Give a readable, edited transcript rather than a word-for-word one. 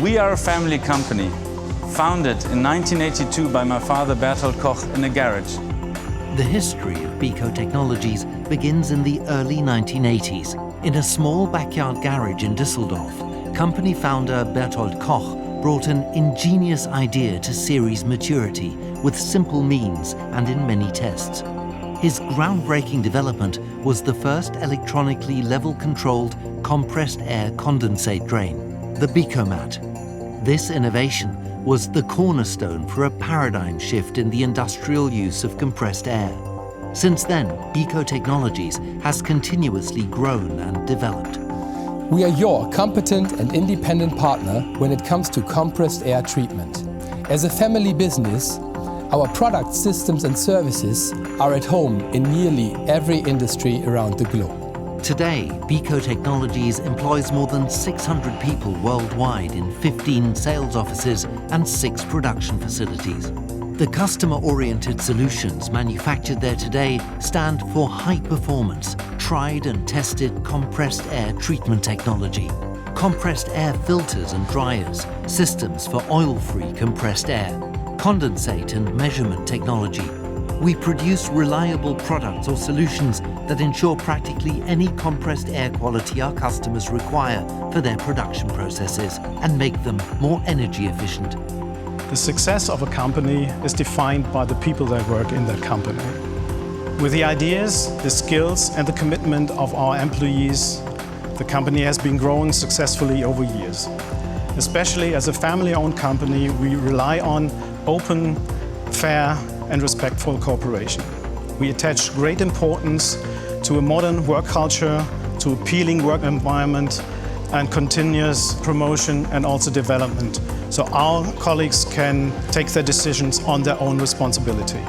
We are a family company, founded in 1982 by my father Bertolt Koch in a garage. The history of BEKO Technologies begins in the early 1980s. In a small backyard garage in Düsseldorf, company founder Bertolt Koch brought an ingenious idea to series maturity with simple means and in many tests. His groundbreaking development was the first electronically level-controlled compressed air condensate drain, the BEKOmat. This innovation was the cornerstone for a paradigm shift in the industrial use of compressed air. Since then, BEKO Technologies has continuously grown and developed. We are your competent and independent partner when it comes to compressed air treatment. As a family business, our product systems and services are at home in nearly every industry around the globe. Today, BEKO Technologies employs more than 600 people worldwide in 15 sales offices and 6 production facilities. The customer-oriented solutions manufactured there today stand for high performance, tried and tested compressed air treatment technology, compressed air filters and dryers, systems for oil-free compressed air, condensate and measurement technology. We produce reliable products or solutions that ensure practically any compressed air quality our customers require for their production processes and make them more energy efficient. The success of a company is defined by the people that work in that company. With the ideas, the skills and the commitment of our employees, the company has been growing successfully over years. Especially as a family-owned company, we rely on open, fair and respectful cooperation. We attach great importance to a modern work culture, to appealing work environment and continuous promotion and also development, so our colleagues can take their decisions on their own responsibility.